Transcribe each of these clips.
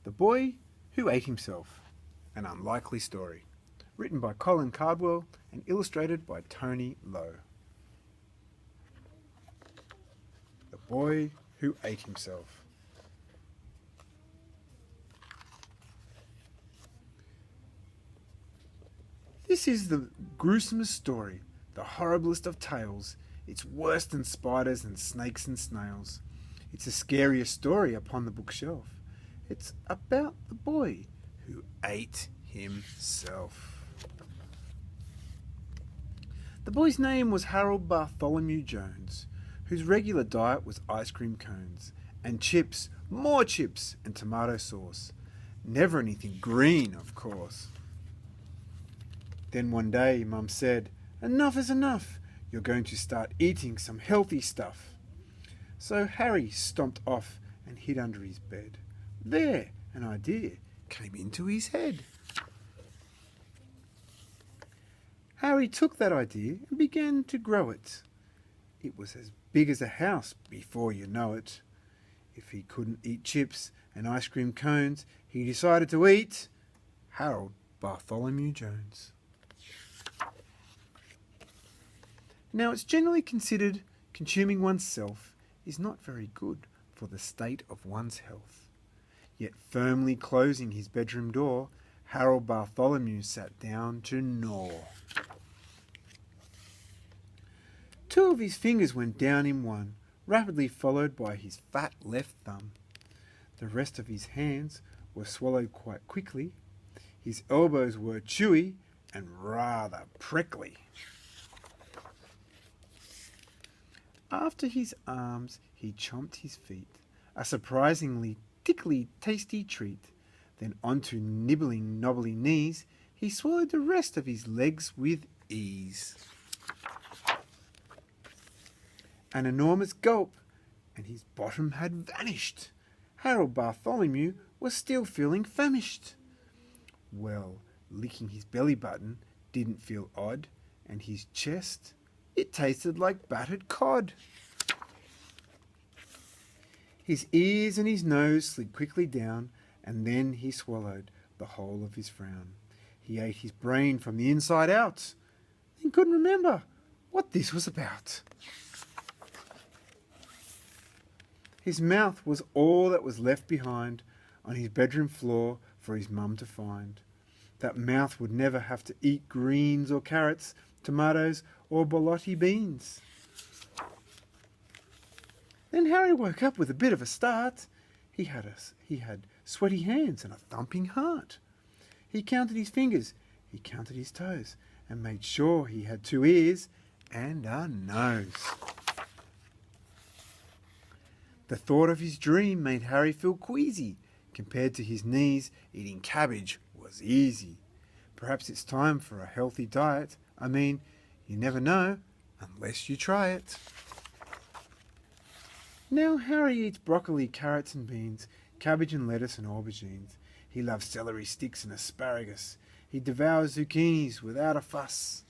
The Boy Who Ate Himself, an unlikely story. Written by Colin Cardwell and illustrated by Tony Lowe. The Boy Who Ate Himself. This is the gruesomest story, the horriblest of tales. It's worse than spiders and snakes and snails. It's the scariest story upon the bookshelf. It's about the boy who ate himself. The boy's name was Harold Bartholomew Jones, whose regular diet was ice cream cones and chips, more chips, and tomato sauce. Never anything green, of course. Then one day, Mum said, "Enough is enough. You're going to start eating some healthy stuff." So Harry stomped off and hid under his bed. There, an idea came into his head. Harry took that idea and began to grow it. It was as big as a house before you know it. If he couldn't eat chips and ice cream cones, he decided to eat Harold Bartholomew Jones. Now, it's generally considered consuming oneself is not very good for the state of one's health. Yet firmly closing his bedroom door, Harold Bartholomew sat down to gnaw. Two of his fingers went down in one, rapidly followed by his fat left thumb. The rest of his hands were swallowed quite quickly. His elbows were chewy and rather prickly. After his arms, he chomped his feet, a surprisingly tickly, tasty treat. Then onto nibbling, knobbly knees, he swallowed the rest of his legs with ease. An enormous gulp, and his bottom had vanished. Harold Bartholomew was still feeling famished. Well, licking his belly button didn't feel odd, and his chest, it tasted like battered cod. His ears and his nose slid quickly down, and then he swallowed the whole of his frown. He ate his brain from the inside out, and couldn't remember what this was about. His mouth was all that was left behind on his bedroom floor for his mum to find. That mouth would never have to eat greens or carrots, tomatoes or borlotti beans. Then Harry woke up with a bit of a start. He had sweaty hands and a thumping heart. He counted his fingers, he counted his toes, and made sure he had 2 ears and a nose. The thought of his dream made Harry feel queasy. Compared to his knees, eating cabbage was easy. Perhaps it's time for a healthy diet. I mean, you never know unless you try it. Now Harry eats broccoli, carrots and beans, cabbage and lettuce and aubergines. He loves celery sticks and asparagus. He devours zucchinis without a fuss.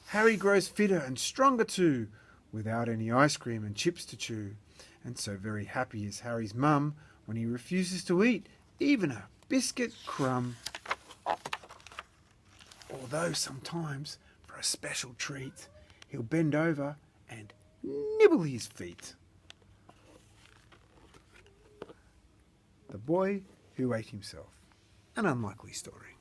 Harry grows fitter and stronger too, without any ice cream and chips to chew. And so very happy is Harry's mum when he refuses to eat even a biscuit crumb. Although sometimes, for a special treat, he'll bend over and nibble his feet. The Boy Who Ate Himself, an unlikely story.